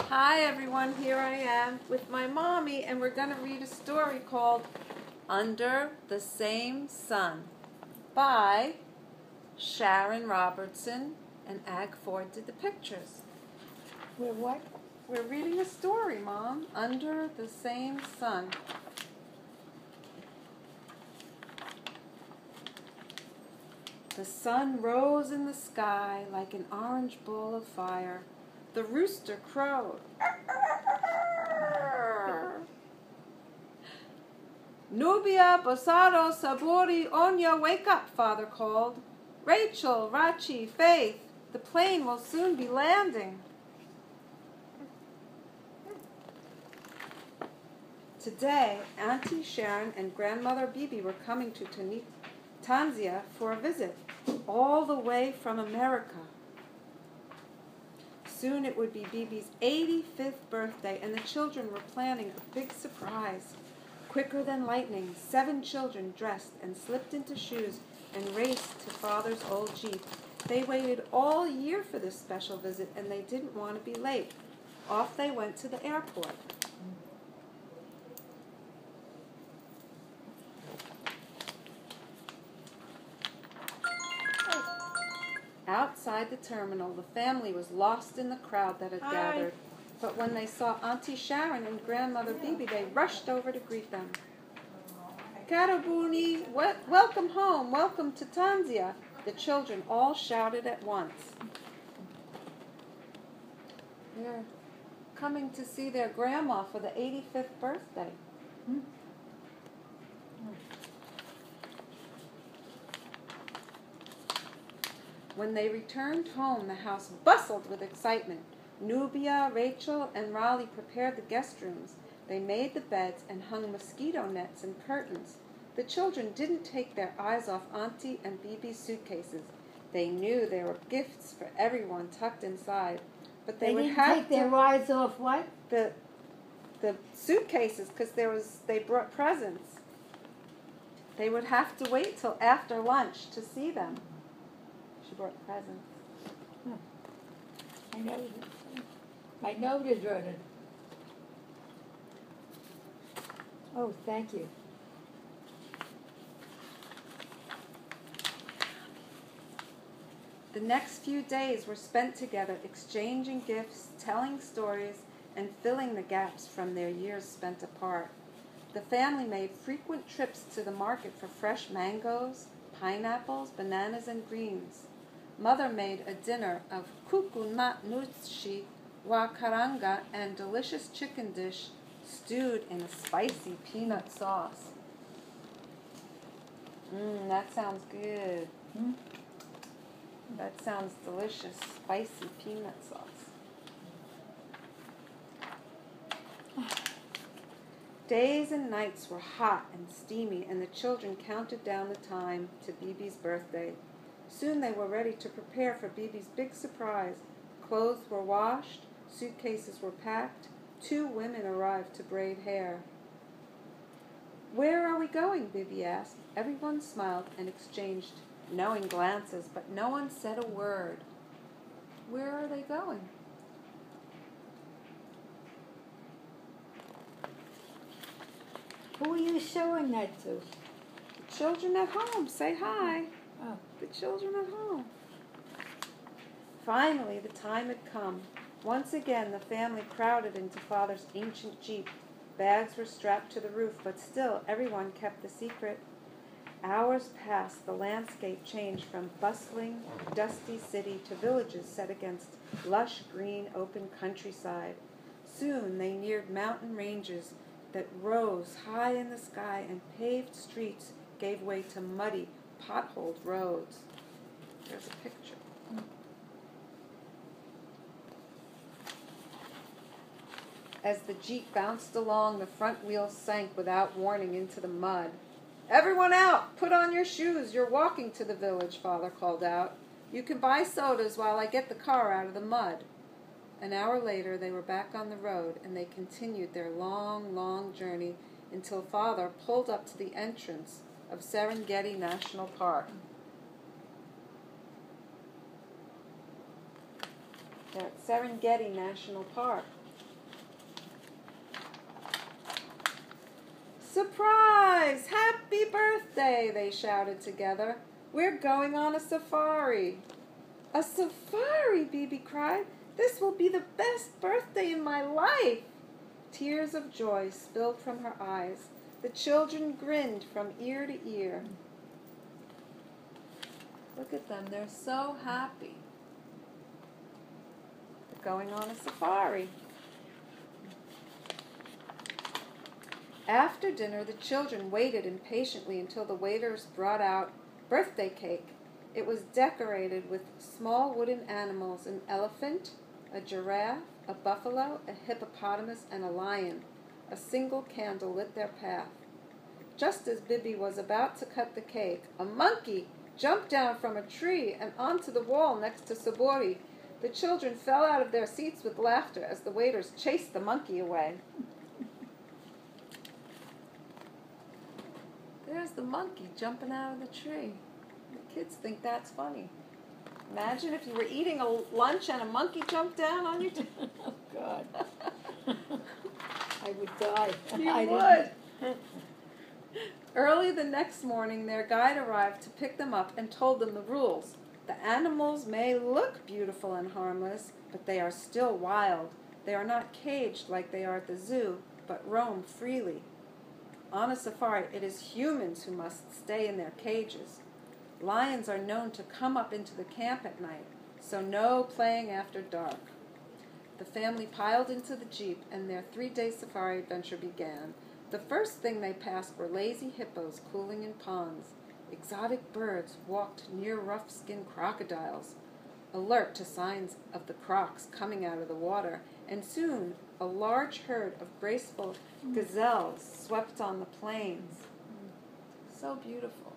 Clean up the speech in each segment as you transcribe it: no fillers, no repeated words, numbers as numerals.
Hi everyone, here I am with my mommy and we're going to read a story called Under the Same Sun by Sharon Robertson, and Ag Ford did the pictures. We're what? We're reading a story, Mom. Under the Same Sun. The sun rose in the sky like an orange ball of fire. The rooster crowed. Nubia, Bosado, Sabori, Onya, wake up, Father called. Rachel, Rachi, Faith, the plane will soon be landing. Today, Auntie Sharon and Grandmother Bibi were coming to Tanzania for a visit, all the way from America. Soon it would be Bibi's 85th birthday, and the children were planning a big surprise. Quicker than lightning, 7 children dressed and slipped into shoes and raced to Father's old Jeep. They waited all year for this special visit, and they didn't want to be late. Off they went to the airport. Outside the terminal, the family was lost in the crowd that had gathered. But when they saw Auntie Sharon and Grandmother Bibi, they rushed over to greet them. Karabuni, welcome home, welcome to Tanzania, the children all shouted at once. They're coming to see their grandma for the 85th birthday. When they returned home, the house bustled with excitement. Nubia, Rachel, and Raleigh prepared the guest rooms. They made the beds and hung mosquito nets and curtains. The children didn't take their eyes off Auntie and Bibi's suitcases. They knew there were gifts for everyone tucked inside. But they would didn't have take their eyes off what? The suitcases, because they brought presents. They would have to wait till after lunch to see them. She brought presents. My note is running. Oh, thank you. The next few days were spent together, exchanging gifts, telling stories, and filling the gaps from their years spent apart. The family made frequent trips to the market for fresh mangoes, pineapples, bananas, and greens. Mother made a dinner of kuku nut nushi, wa karanga, and delicious chicken dish stewed in a spicy peanut sauce. That sounds good. That sounds delicious, spicy peanut sauce. Days and nights were hot and steamy, and the children counted down the time to Bibi's birthday. Soon they were ready to prepare for Bibi's big surprise. Clothes were washed, suitcases were packed. 2 women arrived to braid hair. "Where are we going?" Bibi asked. Everyone smiled and exchanged knowing glances, but no one said a word. Where are they going? Who are you showing that to? The children at home. Say hi. Oh. The children at home. Finally, the time had come. Once again, the family crowded into Father's ancient Jeep. Bags were strapped to the roof, but still everyone kept the secret. Hours passed. The landscape changed from bustling, dusty city to villages set against lush, green, open countryside. Soon they neared mountain ranges that rose high in the sky, and paved streets gave way to muddy, potholed roads. There's a picture. As the Jeep bounced along, the front wheels sank without warning into the mud. "Everyone out! Put on your shoes. You're walking to the village," Father called out. "You can buy sodas while I get the car out of the mud." An hour later, they were back on the road, and they continued their long, long journey until Father pulled up to the entrance of Serengeti National Park. They're at Serengeti National Park. Surprise! Happy birthday, they shouted together. We're going on a safari. A safari, Bibi cried. This will be the best birthday in my life. Tears of joy spilled from her eyes. The children grinned from ear to ear. Look at them, they're so happy. They're going on a safari. After dinner, the children waited impatiently until the waiters brought out birthday cake. It was decorated with small wooden animals, an elephant, a giraffe, a buffalo, a hippopotamus, and a lion. A single candle lit their path. Just as Bibi was about to cut the cake, a monkey jumped down from a tree and onto the wall next to Sabori. The children fell out of their seats with laughter as the waiters chased the monkey away. There's the monkey jumping out of the tree. The kids think that's funny. Imagine if you were eating a lunch and a monkey jumped down on you. Oh, God. I would die. You would. Early the next morning, their guide arrived to pick them up and told them the rules. The animals may look beautiful and harmless, but they are still wild. They are not caged like they are at the zoo, but roam freely. On a safari, it is humans who must stay in their cages. Lions are known to come up into the camp at night, so no playing after dark. The family piled into the jeep, and their 3-day safari adventure began. The first thing they passed were lazy hippos cooling in ponds. Exotic birds walked near rough-skinned crocodiles, alert to signs of the crocs coming out of the water, and soon a large herd of graceful gazelles swept on the plains. So beautiful.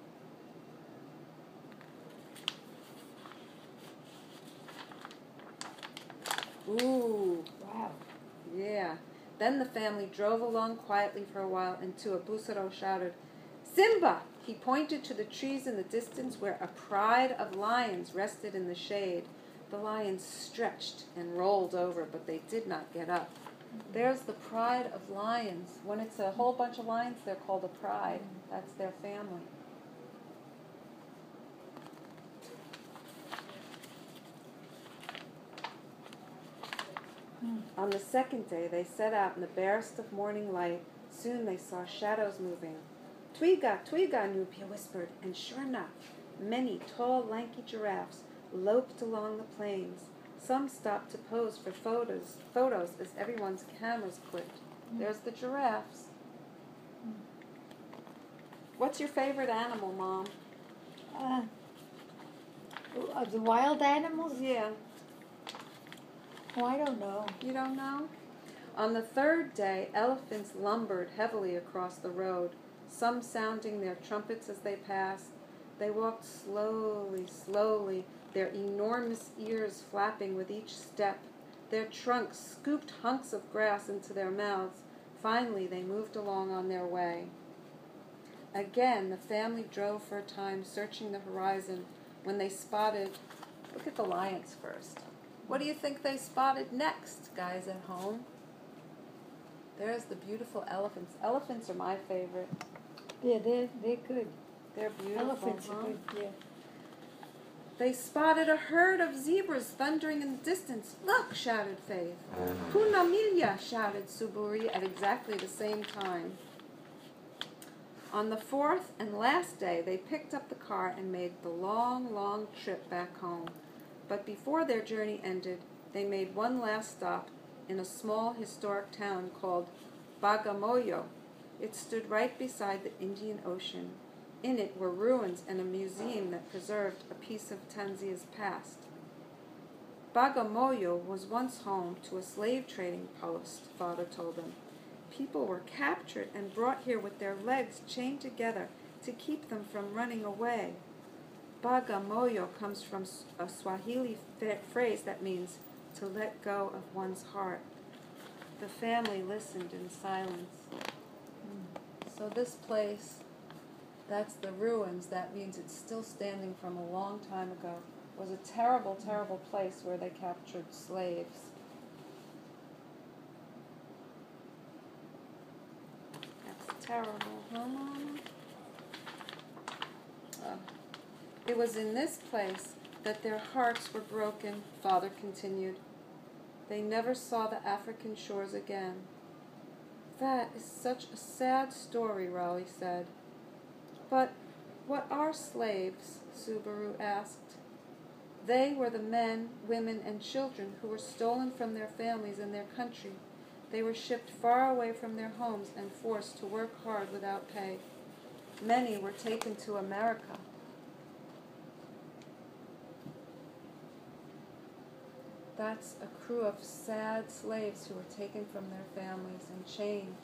Ooh. Wow. Yeah. Then the family drove along quietly for a while until a Busaro shouted, "Simba!" He pointed to the trees in the distance where a pride of lions rested in the shade. The lions stretched and rolled over, but they did not get up. There's the pride of lions. When it's a whole bunch of lions, they're called a pride. That's their family. On the second day, they set out in the barest of morning light. Soon they saw shadows moving. "Twiga, Twiga," Nubia whispered, and sure enough, many tall, lanky giraffes loped along the plains. Some stopped to pose for photos as everyone's cameras clicked. There's the giraffes. What's your favorite animal, Mom? Of the wild animals? Yeah. Oh, I don't know. You don't know? On the third day, elephants lumbered heavily across the road, some sounding their trumpets as they passed. They walked slowly, slowly, their enormous ears flapping with each step. Their trunks scooped hunks of grass into their mouths. Finally, they moved along on their way. Again, the family drove for a time, searching the horizon, when they spotted... Look at the lions first. What do you think they spotted next, guys at home? There's the beautiful elephants. Elephants are my favorite. Yeah, they're good. They're beautiful. Elephants are good, yeah. They spotted a herd of zebras thundering in the distance. "Look!" shouted Faith. "Punamilya!" shouted Suburi at exactly the same time. On the fourth and last day, they picked up the car and made the long, long trip back home. But before their journey ended, they made one last stop in a small historic town called Bagamoyo. It stood right beside the Indian Ocean. In it were ruins and a museum that preserved a piece of Tanzania's past. Bagamoyo was once home to a slave trading post, Father told them. People were captured and brought here with their legs chained together to keep them from running away. Bagamoyo comes from a Swahili phrase that means to let go of one's heart. The family listened in silence. So this place, that's the ruins. That means it's still standing from a long time ago. It was a terrible, terrible place where they captured slaves. That's the terrible, huh, Mama? It was in this place that their hearts were broken, Father continued. They never saw the African shores again. That is such a sad story, Raleigh said. But what are slaves? Subaru asked. They were the men, women, and children who were stolen from their families and their country. They were shipped far away from their homes and forced to work hard without pay. Many were taken to America. That's a crew of sad slaves who were taken from their families and chained.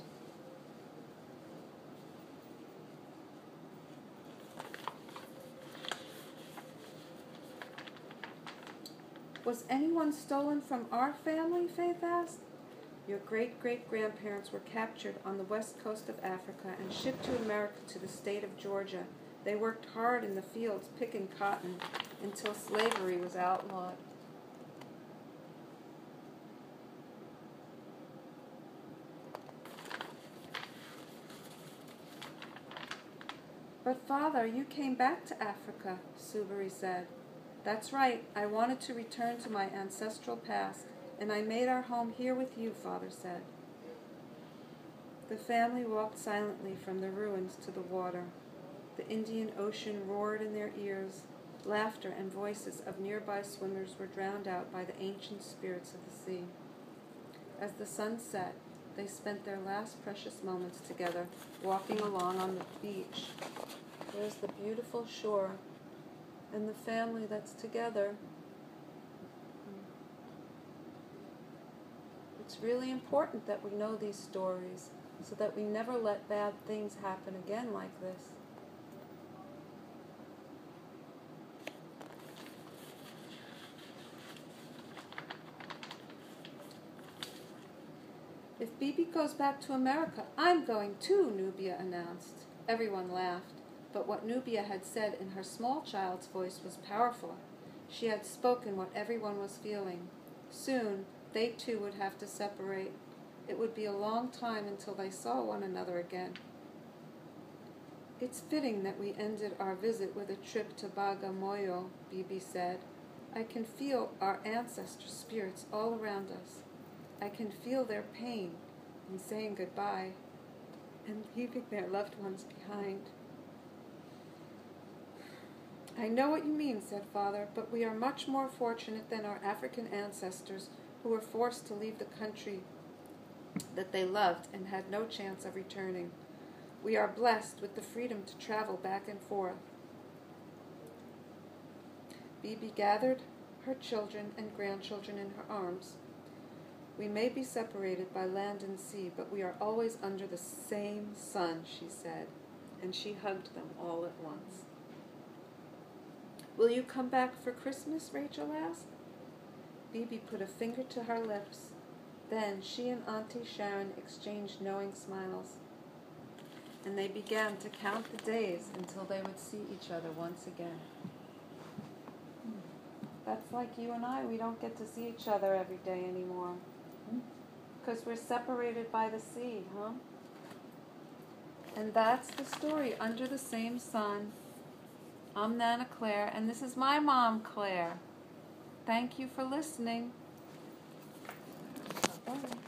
Was anyone stolen from our family? Faith asked. Your great-great-grandparents were captured on the west coast of Africa and shipped to America to the state of Georgia. They worked hard in the fields picking cotton until slavery was outlawed. But Father, you came back to Africa, Subaru said. That's right, I wanted to return to my ancestral past, and I made our home here with you, Father said. The family walked silently from the ruins to the water. The Indian Ocean roared in their ears. Laughter and voices of nearby swimmers were drowned out by the ancient spirits of the sea. As the sun set, they spent their last precious moments together, walking along on the beach. There's the beautiful shore and the family that's together. It's really important that we know these stories so that we never let bad things happen again like this. If Bibi goes back to America, I'm going too, Nubia announced. Everyone laughed, but what Nubia had said in her small child's voice was powerful. She had spoken what everyone was feeling. Soon, they too would have to separate. It would be a long time until they saw one another again. It's fitting that we ended our visit with a trip to Bagamoyo, Bibi said. I can feel our ancestor spirits all around us. I can feel their pain in saying goodbye and leaving their loved ones behind. I know what you mean, said Father, but we are much more fortunate than our African ancestors who were forced to leave the country that they loved and had no chance of returning. We are blessed with the freedom to travel back and forth. Bibi gathered her children and grandchildren in her arms. We may be separated by land and sea, but we are always under the same sun, she said, and she hugged them all at once. Will you come back for Christmas? Rachel asked. Bibi put a finger to her lips. Then she and Auntie Sharon exchanged knowing smiles, and they began to count the days until they would see each other once again. That's like you and I. We don't get to see each other every day anymore. Because we're separated by the sea, huh? And that's the story, Under the Same Sun. I'm Nana Claire, and this is my mom, Claire. Thank you for listening. Bye-bye.